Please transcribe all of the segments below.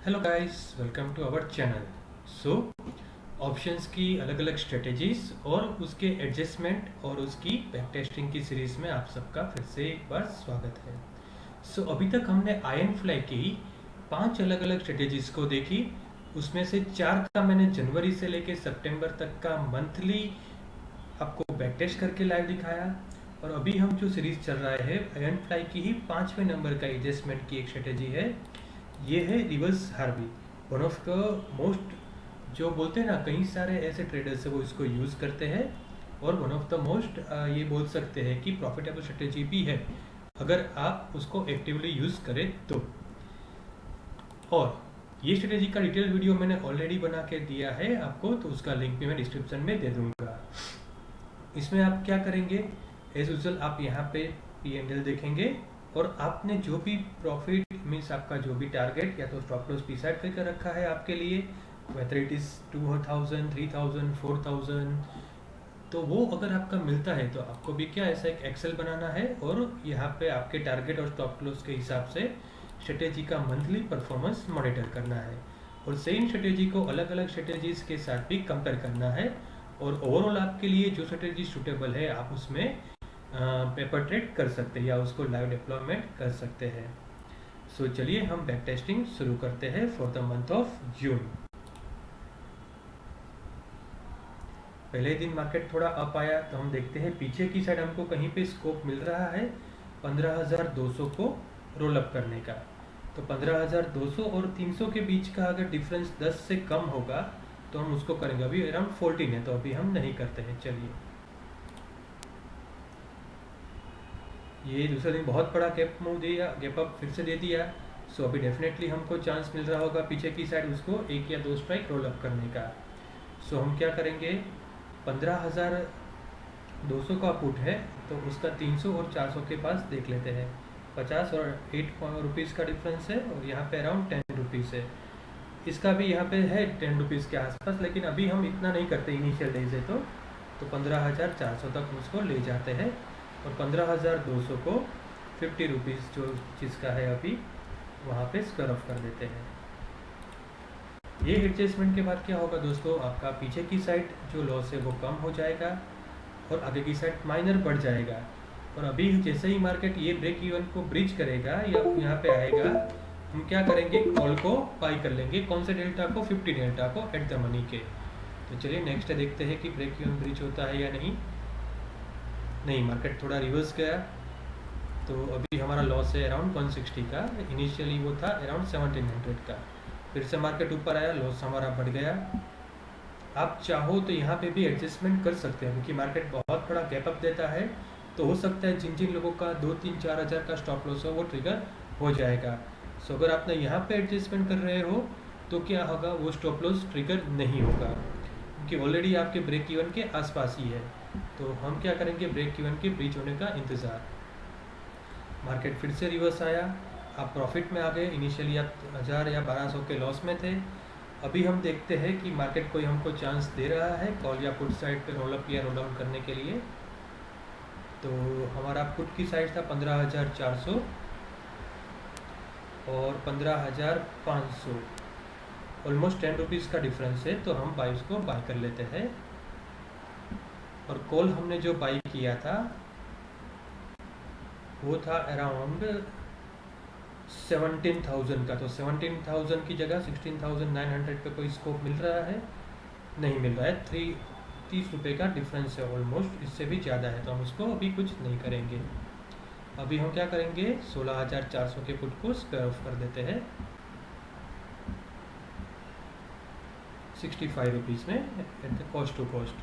Hello guys, welcome to our channel. So options की अलग अलग स्ट्रेटेजीज और उसके एडजस्टमेंट और उसकी बैक टेस्टिंग की सीरीज में आप सबका फिर से एक बार स्वागत है। अभी तक हमने आयन फ्लाई की 5 अलग अलग स्ट्रेटेजीज को देखी। उसमें से 4 का मैंने जनवरी से लेके सितंबर तक का मंथली आपको बैक टेस्ट करके लाइव दिखाया। और अभी हम जो सीरीज चल रहा है आयन फ्लाई की ही 5वें नंबर का एडजस्टमेंट की एक स्ट्रेटेजी है। ये है reverse Harvey, one of the most, जो बोलते हैं ना, कई सारे ऐसे ट्रेडर्स है वो इसको यूज़ करते हैं और वन ऑफ द मोस्ट ये बोल सकते हैं कि प्रॉफिटेबल स्ट्रेटेजी भी है अगर आप उसको एक्टिवली यूज़ करें तो। और ये स्ट्रेटेजी का डिटेल वीडियो मैंने ऑलरेडी बना के दिया है आपको, तो उसका लिंक भी मैं डिस्क्रिप्शन में दे दूंगा। इसमें आप क्या करेंगे, एज यूजल आप यहाँ पे P&L देखेंगे और आपने जो भी प्रॉफिट मीन्स आपका जो भी टारगेट या तो स्टॉप लॉस डिसाइड करके रखा है आपके लिए, वेदर इट इज़ 2000, 3000, 4000, तो वो अगर आपका मिलता है तो आपको भी क्या ऐसा एक एक्सेल बनाना है और यहाँ पे आपके टारगेट और स्टॉप लॉस के हिसाब से स्ट्रेटेजी का मंथली परफॉर्मेंस मॉनिटर करना है और सेम स्ट्रेटेजी को अलग अलग स्ट्रेटेजीज के साथ भी कंपेयर करना है। और ओवरऑल आपके लिए जो स्ट्रेटेजी सूटेबल है आप उसमें पेपर ट्रेड कर सकते हैं या उसको लाइव डिप्लॉयमेंट कर सकते हैं। चलिए हम बैक टेस्टिंग शुरू करते हैं for the month of June. पहले दिन मार्केट थोड़ा अप आया तो हम देखते हैं पीछे की साइड हमको कहीं पे स्कोप मिल रहा है 15,200 को रोल अप करने का। तो 15,200 और 300 के बीच का अगर डिफरेंस 10 से कम होगा तो हम उसको करेंगे। अभी अराउंड 14 है तो अभी हम नहीं करते हैं। चलिए, ये दूसरे दिन बहुत बड़ा गैप मूव दिया, गैप अप फिर से दे दिया। अभी डेफिनेटली हमको चांस मिल रहा होगा पीछे की साइड उसको 1 या 2 स्ट्राइक रोल अप करने का। हम क्या करेंगे, 15,200 का पुट है तो उसका 300 और 400 के पास देख लेते हैं। 50 और 8 रुपीज़ का डिफरेंस है और यहाँ पे अराउंड 10 रुपीज़ है। इसका भी यहाँ पे है 10 रुपीज़ के आसपास, लेकिन अभी हम इतना नहीं करते इनिशियल डेज है तो 15,400 तक उसको ले जाते हैं और 15,200 को 50 रुपीज़ जो चीज़ का है अभी वहाँ पे स्क्वायर ऑफ कर देते हैं। ये एडजस्टमेंट के बाद क्या होगा दोस्तों, आपका पीछे की साइड जो लॉस है वो कम हो जाएगा और आगे की साइड माइनर बढ़ जाएगा। और अभी जैसे ही मार्केट ये ब्रेक इवन को ब्रिज करेगा या यहाँ पे आएगा, हम क्या करेंगे, कॉल को बाई कर लेंगे। कौन से डेल्टा को, 50 डेल्टा को एट द मनी के। तो चलिए नेक्स्ट देखते हैं कि ब्रेक इवन ब्रिज होता है या नहीं, मार्केट थोड़ा रिवर्स गया तो अभी हमारा लॉस है अराउंड 160 का। इनिशियली वो था अराउंड 1700 का। फिर से मार्केट ऊपर आया, लॉस हमारा बढ़ गया। आप चाहो तो यहाँ पे भी एडजस्टमेंट कर सकते हैं क्योंकि मार्केट बहुत बड़ा गैप अप देता है, तो हो सकता है जिन जिन लोगों का 2-3-4 हज़ार का स्टॉप लॉस हो वो ट्रिगर हो जाएगा। अगर आपने यहाँ पे एडजस्टमेंट कर रहे हो तो क्या होगा, वो स्टॉप लॉस ट्रिगर नहीं होगा क्योंकि ऑलरेडी आपके ब्रेक इवन के आसपास ही है। तो हम क्या करेंगे, ब्रेक इवन के ब्रीच होने का इंतज़ार। मार्केट फिर से रिवर्स आया, आप प्रॉफिट में आ गए। इनिशियली आप 1000 या 1200 के लॉस में थे। अभी हम देखते हैं कि मार्केट कोई हमको चांस दे रहा है कॉल या पुट साइड पे रोल अप या रोल डाउन करने के लिए। तो हमारा पुट की साइड था 15,400 और 15,500, ऑलमोस्ट 10 रुपीज़ का डिफरेंस है, तो हम बाइस को बाय कर लेते हैं। और कॉल हमने जो बाई किया था वो था अराउंड 17,000 का। तो 17,000 की जगह 16,900 पे कोई स्कोप मिल रहा है, नहीं मिल रहा है। 30 रुपये का डिफरेंस है ऑलमोस्ट, इससे भी ज़्यादा है तो हम उसको अभी कुछ नहीं करेंगे। अभी हम क्या करेंगे, 16,400 के पुट को स्क्वायर ऑफ कर देते हैं 65 रुपीज़ में at the cost to cost.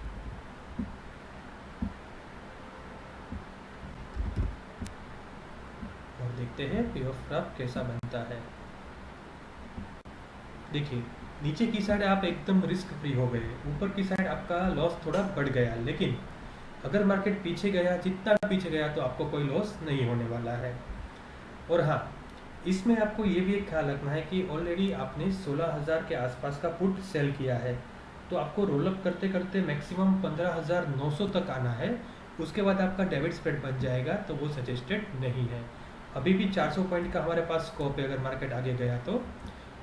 और देखते हैं पे ऑफ ग्राफ कैसा बनता है। देखिए नीचे की साइड आप एकदम रिस्क फ्री हो गए, ऊपर की साइड आपका लॉस थोड़ा बढ़ गया, लेकिन अगर मार्केट पीछे गया, जितना पीछे गया तो आपको कोई लॉस नहीं होने वाला है। और हाँ, इसमें आपको ये भी एक ख्याल रखना है कि ऑलरेडी आपने 16,000 के आसपास का पुट सेल किया है, तो आपको रोलअप करते करते मैक्सिमम 15,900 तक आना है। उसके बाद आपका डेबिट स्प्रेड बन जाएगा, तो वो सजेस्टेड नहीं है। अभी भी 400 पॉइंट का हमारे पास स्कोप है अगर मार्केट आगे गया तो।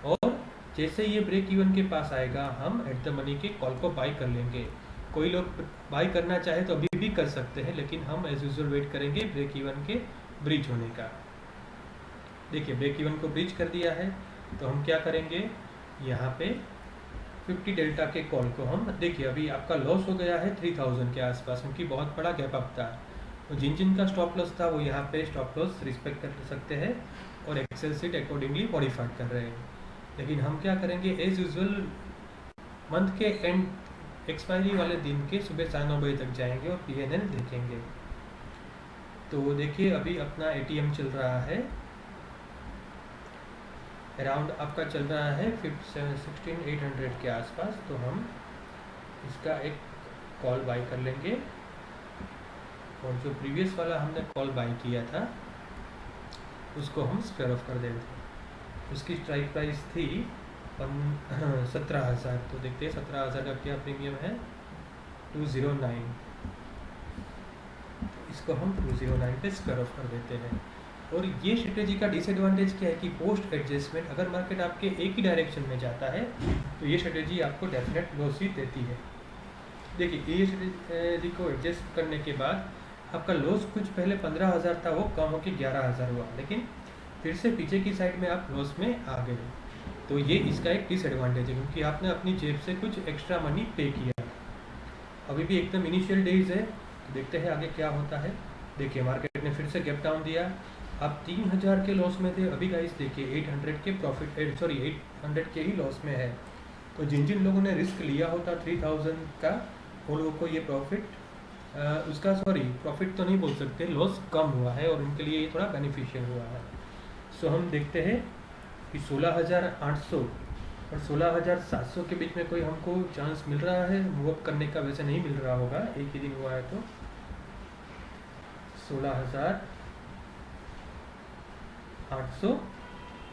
और जैसे ये ब्रेक इवन के पास आएगा हम एट द मनी के कॉल को बाई कर लेंगे। कोई लोग बाई करना चाहे तो अभी भी कर सकते हैं, लेकिन हम एज यूजुअल वेट करेंगे ब्रेक इवन के ब्रीच होने का। देखिए ब्रेक इवन को ब्रीच कर दिया है, तो हम क्या करेंगे, यहाँ पे 50 डेल्टा के कॉल को हम, देखिए अभी आपका लॉस हो गया है 3000 के आसपास, क्योंकि बहुत बड़ा गैप अप था। तो जिन का स्टॉप लॉस था वो यहाँ पे स्टॉप लॉस रिस्पेक्ट कर सकते हैं और एक्सेल सीट अकॉर्डिंगली मॉडिफाइड कर रहे हैं। लेकिन हम क्या करेंगे, एज यूजुअल मंथ के एंड एक्सपायरी वाले दिन के सुबह 9:30 बजे तक जाएंगे और PNL देखेंगे। तो देखिए अभी अपना ATM चल रहा है, अराउंड आपका चल रहा है 16,800 के आसपास। तो हम इसका एक कॉल बाई कर लेंगे और जो प्रीवियस वाला हमने कॉल बाई किया था उसको हम स्क्वायर ऑफ कर देंगे। उसकी स्ट्राइक प्राइस थी 17,000। तो देखते हैं 17,000 का क्या प्रीमियम है, 209। इसको हम 209 पे स्क्वायर ऑफ कर देते हैं। और ये स्ट्रेटेजी का डिसएडवांटेज क्या है कि पोस्ट एडजस्टमेंट अगर मार्केट आपके एक ही डायरेक्शन में जाता है तो ये स्ट्रेटेजी आपको डेफिनेट लॉस ही देती है। देखिए ये स्ट्रेटेजी को एडजस्ट करने के बाद आपका लॉस कुछ पहले 15,000 था, वो कम होकर 11,000 हुआ, लेकिन फिर से पीछे की साइड में आप लॉस में आ गए। तो ये इसका एक डिसएडवांटेज है, क्योंकि आपने अपनी जेब से कुछ एक्स्ट्रा मनी पे किया। अभी भी एकदम इनिशियल डेज है, तो देखते हैं आगे क्या होता है। देखिए मार्केट ने फिर से गैप डाउन दिया, आप 3,000 के लॉस में थे, अभी गाइस देखिए 800 के प्रॉफिट 800 के ही लॉस में है। तो जिन लोगों ने रिस्क लिया होता 3,000 का, उन लोगों को ये प्रॉफिट प्रॉफिट तो नहीं बोल सकते, लॉस कम हुआ है और उनके लिए ये थोड़ा बेनिफिशियल हुआ है। सो हम देखते हैं कि 16,800 और 16,700 के बीच में कोई हमको चांस मिल रहा है मूव अप करने का। वैसे नहीं मिल रहा होगा, एक ही दिन हुआ है। तो 16,800,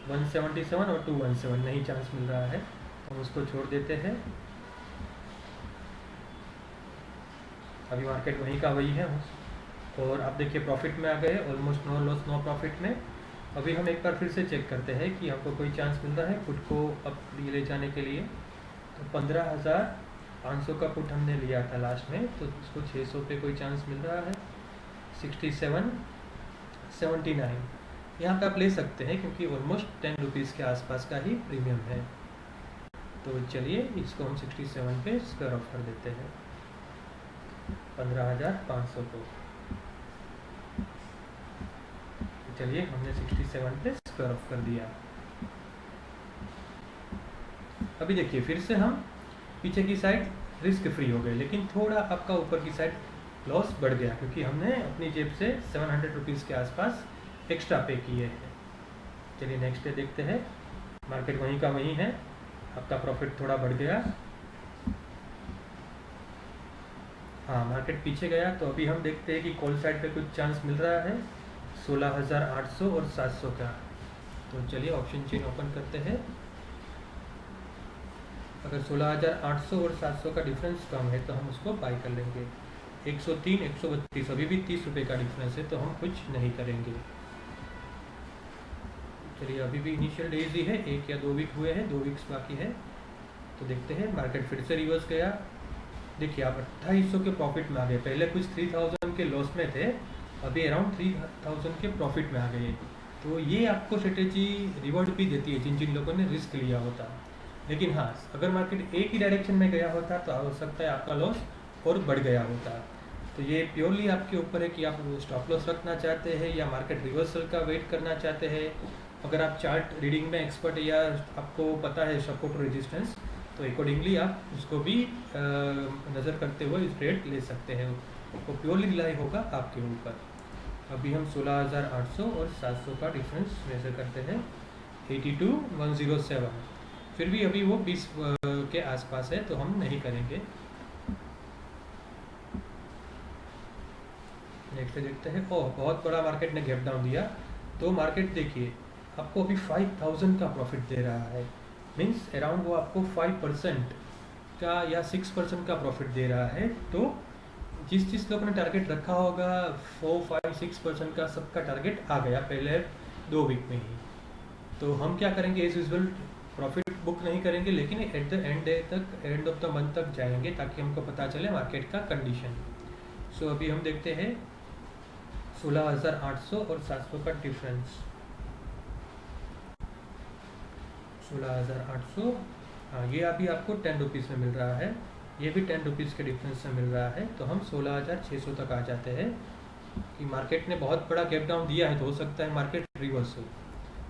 177 और 217 नहीं चांस मिल रहा है, हम उसको छोड़ देते हैं। अभी मार्केट वहीं का वही है और आप देखिए प्रॉफिट में आ गए, almost no loss no profit में। अभी हम एक बार फिर से चेक करते हैं कि हमको कोई चांस मिल रहा है पुट को अब ले जाने के लिए। तो 15,500 का पुट हमने लिया था लास्ट में, तो उसको 600 पे कोई चांस मिल रहा है। 67, 79 यहाँ पे आप ले सकते हैं, क्योंकि ऑलमोस्ट 10 रुपीज़ के आसपास का ही प्रीमियम है। तो चलिए इसको हम 67 पे स्क्वायर ऑफ कर देते हैं 15,500 को। चलिए हमने 67 पे स्क्वायर ऑफ कर दिया। अभी देखिए फिर से हम पीछे की साइड रिस्क फ्री हो गए, लेकिन थोड़ा आपका ऊपर की साइड लॉस बढ़ गया, क्योंकि हमने अपनी जेब से 700 रुपीज़ के आसपास एक्स्ट्रा पे किए हैं। चलिए नेक्स्ट डे देखते हैं, मार्केट वहीं का वहीं है, आपका प्रॉफिट थोड़ा बढ़ गया। हाँ मार्केट पीछे गया, तो अभी हम देखते हैं कि कॉल साइड पे कुछ चांस मिल रहा है 16,800 और 700 का। तो चलिए ऑप्शन चेन ओपन करते हैं। अगर 16,800 और 700 का डिफरेंस कम है तो हम उसको बाई कर लेंगे। 103, 132 अभी भी 30 रुपये का डिफरेंस है, तो हम कुछ नहीं करेंगे। चलिए अभी भी इनिशियल डेज ही है, 1 या 2 वीक हुए हैं, 2 वीक्स बाकी है। तो देखते हैं मार्केट फिर से रिवर्स गया। देखिए आप 2800 के प्रॉफिट में आ गए, पहले कुछ 3000 के लॉस में थे, अभी अराउंड 3000 के प्रॉफिट में आ गए। तो ये आपको स्ट्रेटेजी रिवॉर्ड भी देती है जिन लोगों ने रिस्क लिया होता। लेकिन हाँ अगर मार्केट एक ही डायरेक्शन में गया होता तो हो सकता है आपका लॉस और बढ़ गया होता। तो ये प्योरली आपके ऊपर है कि आप स्टॉप लॉस रखना चाहते हैं या मार्केट रिवर्सल का वेट करना चाहते हैं। अगर आप चार्ट रीडिंग में एक्सपर्ट या आपको पता है सपोर्ट रेजिस्टेंस, तो अकॉर्डिंगली आप उसको भी नज़र करते हुए ट्रेड ले सकते हैं। वो प्योरली रिलाई होगा आपके ऊपर। अभी हम 16,800 और 700 का डिफरेंस मेजर करते हैं, 82,107। फिर भी अभी वो 20 के आसपास है, तो हम नहीं करेंगे। नेक्स्ट देखते हैं। ओह बहुत बड़ा मार्केट ने गैप डाउन दिया। तो मार्केट देखिए आपको अभी 5,000 का प्रॉफिट दे रहा है, मीन्स अराउंड वो आपको 5% का या 6% का प्रॉफिट दे रहा है। तो जिस लोगों ने टारगेट रखा होगा 4, 5, 6% का, सबका टारगेट आ गया पहले 2 वीक में ही। तो हम क्या करेंगे, एज यूजुअल प्रॉफिट बुक नहीं करेंगे, लेकिन at the end of the month तक जाएंगे ताकि हमको पता चले मार्केट का कंडीशन। सो अभी हम देखते हैं 16,800 और 700 का डिफरेंस। 16,800, हाँ ये अभी आपको 10 रुपीज़ में मिल रहा है, ये भी 10 रुपीज़ के डिफरेंस से मिल रहा है। तो हम 16,600 तक आ जाते हैं कि मार्केट ने बहुत बड़ा गैप डाउन दिया है तो हो सकता है मार्केट रिवर्स हो,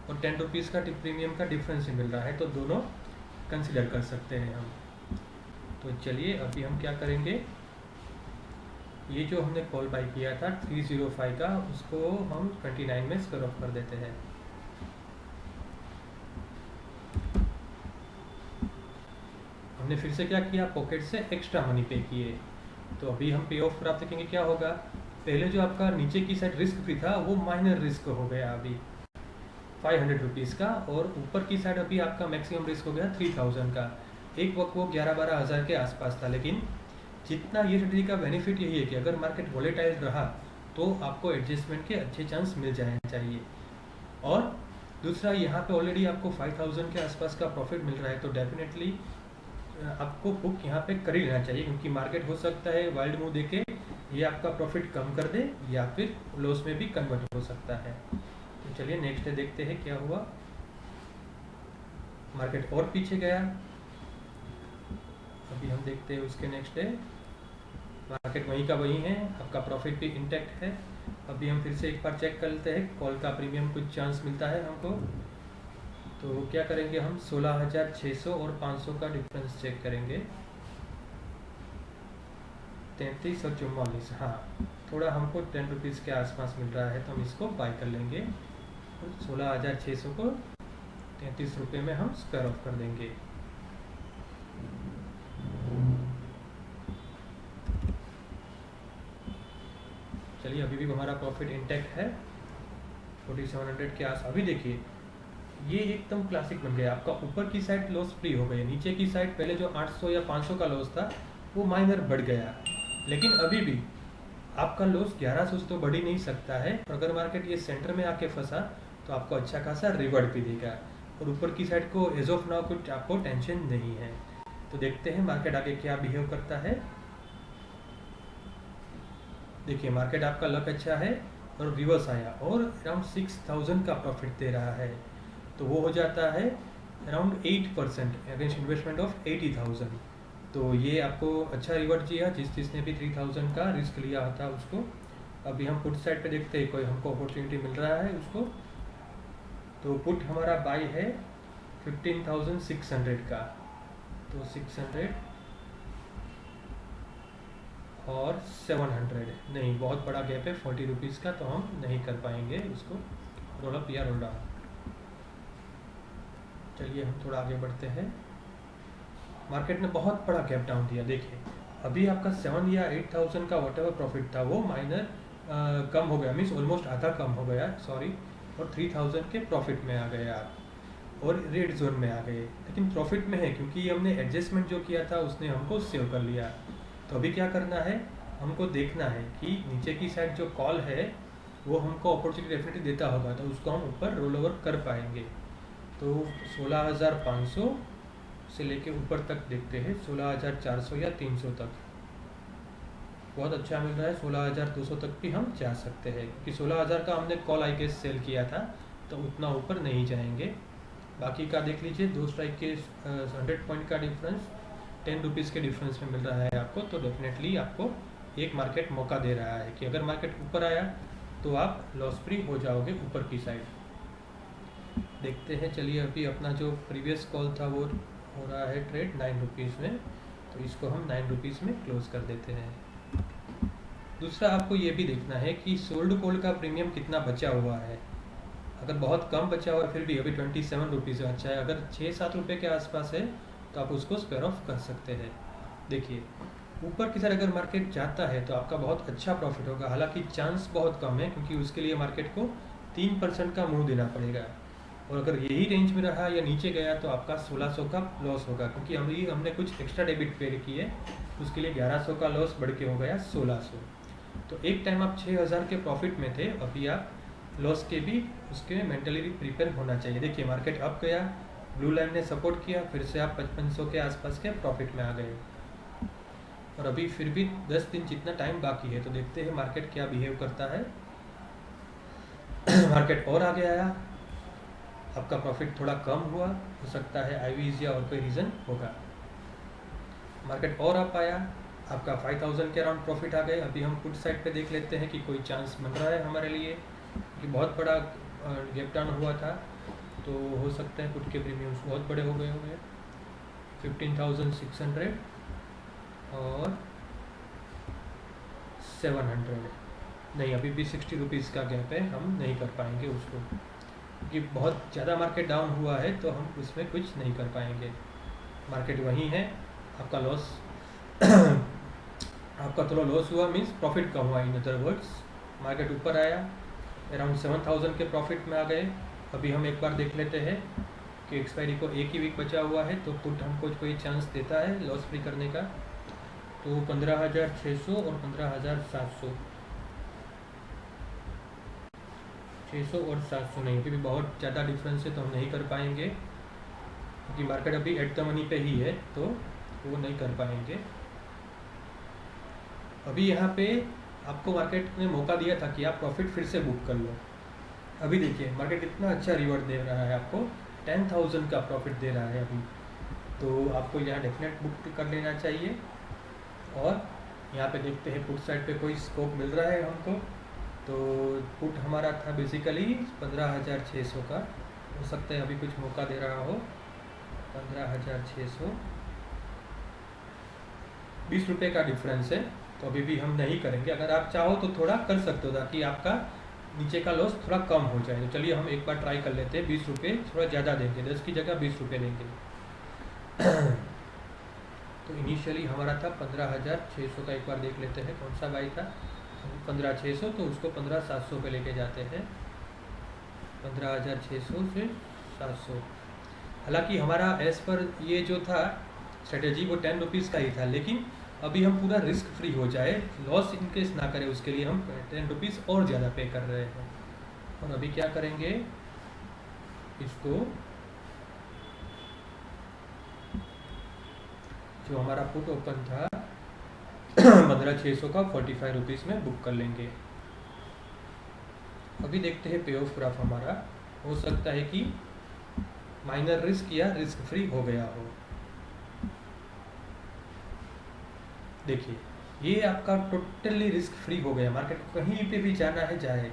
और 10 रुपीज़ का प्रीमियम का डिफरेंस ही मिल रहा है, तो दोनों कंसिडर कर सकते हैं हम। तो चलिए अभी हम क्या करेंगे, ये जो हमने कॉल बाय किया था 305 का, उसको हम 29 में स्क्वायर ऑफ कर देते हैं। हमने फिर से क्या किया, पॉकेट से एक्स्ट्रा मनी पे किए। तो अभी हम पे ऑफ प्राप्त करेंगे, क्या होगा, पहले जो आपका नीचे की साइड रिस्क फ्री था वो माइनर रिस्क हो गया अभी 500 रुपीज़ का, और ऊपर की साइड अभी आपका मैक्सिमम रिस्क हो गया 3000 का। एक वक्त वो 11-12 हज़ार के आसपास था, लेकिन जितना ये स्ट्रेटजी का बेनिफिट यही है कि अगर मार्केट वॉलेटाइल रहा तो आपको एडजस्टमेंट के अच्छे चांस मिल जाने चाहिए। और दूसरा, यहाँ पे ऑलरेडी आपको 5000 के आसपास का प्रॉफिट मिल रहा है, तो डेफिनेटली आपको बुक यहाँ पे कर ही लेना चाहिए, क्योंकि मार्केट हो सकता है वाइल्ड मूव देके ये आपका प्रॉफिट कम कर दे या फिर लॉस में भी कन्वर्ट हो सकता है। तो चलिए नेक्स्ट डे देखते हैं क्या हुआ। मार्केट और पीछे गया, अभी हम देखते हैं उसके नेक्स्ट डे मार्केट वहीं का वहीं है, आपका प्रॉफिट भी इंटैक्ट है। अभी हम फिर से एक बार चेक कर लेते हैं, कॉल का प्रीमियम कुछ चांस मिलता है हमको, तो क्या करेंगे हम 16,600 और 500 का डिफरेंस चेक करेंगे। 33 और 44, हाँ थोड़ा हमको 10 रुपीज़ के आसपास मिल रहा है, तो हम इसको बाय कर लेंगे। 16,600 को 33 रुपये में हम स्क्वायर ऑफ कर देंगे। चलिए अभी भी हमारा प्रॉफिट इंटैक्ट है 4700 के आस। अभी देखिए ये एकदम क्लासिक बन गया, आपका ऊपर की साइड लॉस फ्री हो गई, नीचे की साइड पहले जो 800 या 500 का लॉस था वो माइनर बढ़ गया, लेकिन अभी भी आपका लॉस 1100 से तो बढ़ ही नहीं सकता है। और अगर मार्केट ये सेंटर में आके फंसा तो आपको अच्छा खासा रिवॉर्ड भी देगा, और ऊपर की साइड को एज ऑफ नाउ कुछ आपको टेंशन नहीं है। तो देखते हैं मार्केट आगे क्या बिहेव करता है। देखिए मार्केट आपका लक अच्छा है और रिवर्स आया और अराउंड 6000 का प्रॉफिट दे रहा है, तो वो हो जाता है अराउंड 8% अगेंस्ट इन्वेस्टमेंट ऑफ 80,000। तो ये आपको अच्छा रिवॉर्ड दिया जिसने भी 3000 का रिस्क लिया था उसको। अभी हम पुट साइड पे देखते हैं कोई हमको अपॉर्चुनिटी मिल रहा है उसको। तो पुट हमारा बाय है 15,600 का, तो 600 और 700 नहीं, बहुत बड़ा गैप है 40 रुपीज़ का, तो हम नहीं कर पाएंगे उसको रोल अप या रोल डाउन। चलिए हम थोड़ा आगे बढ़ते हैं। मार्केट ने बहुत बड़ा गैप डाउन दिया, देखिए अभी आपका 7 या 8,000 का वट एवर प्रॉफिट था वो माइनर कम हो गया, मीन्स ऑलमोस्ट आधा कम हो गया, सॉरी, और 3000 के प्रॉफिट में आ गए आप और रेड जोन में आ गए, लेकिन प्रॉफिट में है क्योंकि हमने एडजस्टमेंट जो किया था उसने हमको सेव कर लिया। तो अभी क्या करना है, हमको देखना है कि नीचे की साइड जो कॉल है वो हमको अपॉर्चुनिटी डेफिनेटली देता होगा, तो उसको हम ऊपर रोल ओवर कर पाएंगे। तो 16,500 से लेके ऊपर तक देखते हैं 16,400 या 300 तक बहुत अच्छा मिल रहा है। 16,200 तक भी हम जा सकते हैं क्योंकि 16,000 का हमने कॉल आई गेस सेल किया था, तो उतना ऊपर नहीं जाएंगे। बाकी का देख लीजिए, दो स्ट्राइक के 100 पॉइंट का डिफरेंस 10 रुपीज़ के डिफरेंस में मिल रहा है आपको, तो डेफिनेटली आपको एक मार्केट मौका दे रहा है कि अगर मार्केट ऊपर आया तो आप लॉस फ्री हो जाओगे ऊपर की साइड। देखते हैं, चलिए अभी अपना जो प्रीवियस कॉल था वो हो रहा है ट्रेड 9 रुपीज़ में, तो इसको हम 9 रुपीज़ में क्लोज कर देते हैं। दूसरा आपको ये भी देखना है कि सोल्ड कॉल का प्रीमियम कितना बचा हुआ है। अगर बहुत कम बचा हुआ है फिर भी अभी 27 रुपीज़ अच्छा है, अगर 6-7 रुपये के आसपास है तो आप उसको स्क्वायर ऑफ कर सकते हैं। देखिए ऊपर की साइड अगर मार्केट जाता है तो आपका बहुत अच्छा प्रॉफिट होगा, हालांकि चांस बहुत कम है क्योंकि उसके लिए मार्केट को 3% का मूव देना पड़ेगा, और अगर यही रेंज में रहा या नीचे गया तो आपका 1600 का लॉस होगा, क्योंकि हमने कुछ एक्स्ट्रा डेबिट पे किए, उसके लिए 1100 का लॉस बढ़ के हो गया 1600। तो एक टाइम आप 6000 के प्रॉफिट में थे, अभी आप लॉस के भी उसके मेंटली प्रिपेयर होना चाहिए। देखिए मार्केट अप गया, ब्लू लाइन ने सपोर्ट किया, फिर से आप 5500 के आसपास के प्रॉफिट में आ गए। और अभी फिर भी 10 दिन जितना टाइम बाकी है, तो देखते हैं मार्केट क्या बिहेव करता है। मार्केट और आगे आया, आपका प्रॉफिट थोड़ा कम हुआ, हो सकता है आईवीज या और कोई रीज़न होगा। मार्केट और अप आया, आपका 5000 के अराउंड प्रॉफिट आ गए। अभी हम पुट साइड पे देख लेते हैं कि कोई चांस बन रहा है हमारे लिए, कि बहुत बड़ा गैप डाउन हुआ था, तो हो सकते हैं पुट के प्रीमियम्स बहुत बड़े हो गए होंगे। 15,600 और 700 नहीं, अभी भी 60 रुपीज़ का गैप है, हम नहीं कर पाएंगे उसको, क्योंकि बहुत ज़्यादा मार्केट डाउन हुआ है, तो हम उसमें कुछ नहीं कर पाएंगे। मार्केट वहीं है, आपका लॉस आपका थोड़ा लॉस हुआ, मीन्स प्रॉफिट कम हुआ। इन अदर वर्ड्स, मार्केट ऊपर आया, अराउंड 7000 के प्रॉफिट में आ गए। अभी हम एक बार देख लेते हैं कि एक्सपायरी को एक ही वीक बचा हुआ है, तो पुट हमको कोई चांस देता है लॉस फ्री करने का। तो 15,600 और 15,700, 600 और 700 नहीं, अभी भी बहुत ज़्यादा डिफरेंस है, तो हम नहीं कर पाएंगे, क्योंकि मार्केट अभी एट द मनी पे ही है, तो वो नहीं कर पाएंगे। अभी यहाँ पे आपको मार्केट ने मौका दिया था कि आप प्रॉफिट फिर से बुक कर लो। अभी देखिए मार्केट कितना अच्छा रिवॉर्ड दे रहा है आपको, 10,000 का प्रॉफिट दे रहा है अभी, तो आपको यहाँ डेफिनेट बुक कर लेना चाहिए। और यहाँ पे देखते हैं पुट साइड पे कोई स्कोप मिल रहा है हमको, तो पुट हमारा था बेसिकली 15,600 का, हो सकता है अभी कुछ मौका दे रहा हो। 15,600, 20 रुपये का डिफरेंस है, तो अभी भी हम नहीं करेंगे। अगर आप चाहो तो थोड़ा कर सकते हो, ताकि आपका नीचे का लॉस थोड़ा कम हो जाए। तो चलिए हम एक बार ट्राई कर लेते हैं, 20 रुपये थोड़ा ज़्यादा देंगे, 10 की जगह 20 रुपये देंगे। तो इनिशियली हमारा था 15,600 का, एक बार देख लेते हैं कौन सा बाई था, 15,600, तो उसको 15,700 पे लेके जाते हैं, 15,600 से 700। हालांकि हमारा एज पर ये जो था स्ट्रेटेजी वो 10 रुपीज़ का ही था, लेकिन अभी हम पूरा रिस्क फ्री हो जाए, लॉस इनकेस ना करें, उसके लिए हम 10 रुपीज़ और ज़्यादा पे कर रहे हैं। और अभी क्या करेंगे, इसको जो हमारा पुट ओपन था 15,600 का 45 रुपीज़ में बुक कर लेंगे। अभी देखते हैं पे ऑफ ग्राफ हमारा, हो सकता है कि माइनर रिस्क या रिस्क फ्री हो गया हो। देखिए ये आपका टोटली रिस्क फ्री हो गया, मार्केट को कहीं पे भी जाना है जाए,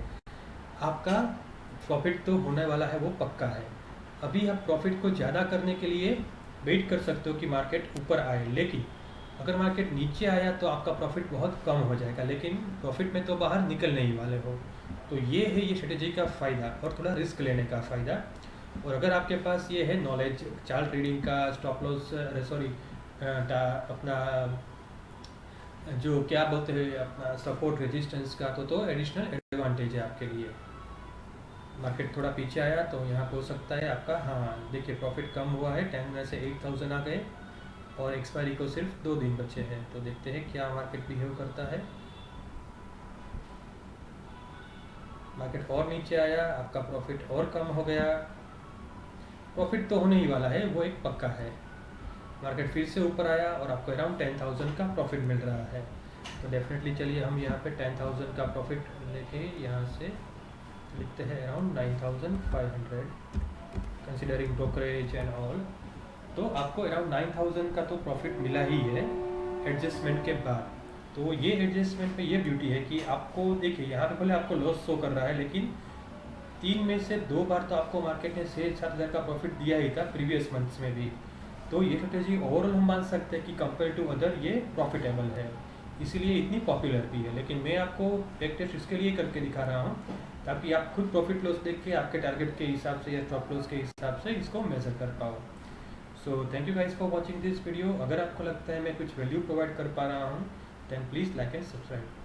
आपका प्रॉफिट तो होने वाला है, वो पक्का है। अभी आप प्रॉफिट को ज़्यादा करने के लिए वेट कर सकते हो कि मार्केट ऊपर आए, लेकिन अगर मार्केट नीचे आया तो आपका प्रॉफिट बहुत कम हो जाएगा, लेकिन प्रॉफिट में तो बाहर निकल नहीं वाले हो। तो ये है ये स्ट्रेटेजी का फ़ायदा और थोड़ा रिस्क लेने का फ़ायदा। और अगर आपके पास ये है नॉलेज चार्ट रीडिंग का, स्टॉप लॉस, सॉरी अपना जो क्या बोलते हैं अपना सपोर्ट रेजिस्टेंस का, तो एडिशनल एडवांटेज है आपके लिए। मार्केट थोड़ा पीछे आया तो यहाँ पे हो सकता है आपका, हाँ देखिए प्रॉफिट कम हुआ है, 10 में से 8,000 आ गए, और एक्सपायरी को सिर्फ 2 दिन बचे हैं। तो देखते हैं क्या मार्केट बिहेव करता है। मार्केट और नीचे आया, आपका प्रॉफिट और कम हो गया, प्रॉफिट तो होने ही वाला है, वो एक पक्का है। मार्केट फिर से ऊपर आया और आपको अराउंड 10,000 का प्रॉफिट मिल रहा है, तो डेफिनेटली चलिए हम यहाँ पे 10,000 का प्रॉफिट लेके यहाँ से लिखते हैं around 9,500 considering brokerage and all. तो आपको अराउंड 9,000 का तो प्रॉफिट मिला ही है एडजस्टमेंट के बाद। तो ये एडजस्टमेंट में ये ब्यूटी है कि आपको देखिए यहाँ पे पहले आपको लॉस शो कर रहा है, लेकिन 3 में से 2 बार तो आपको मार्केट ने 6-7 हज़ार का प्रॉफिट दिया ही था प्रीवियस मंथ्स में भी। तो ये स्ट्रेटेजी ओवरऑल हम मान सकते हैं कि कंपेयर टू अदर ये प्रॉफिटेबल है, इसीलिए इतनी पॉपुलर भी है। लेकिन मैं आपको बैक टेस्ट इसके लिए करके दिखा रहा हूँ, ताकि आप खुद प्रॉफिट लॉस देख के आपके टारगेट के हिसाब से या स्टॉप लॉस के हिसाब से इसको मेजर कर पाओ। So thank you guys for watching this video. अगर आपको लगता है मैं कुछ वैल्यू प्रोवाइड कर पा रहा हूँ, then please like and subscribe.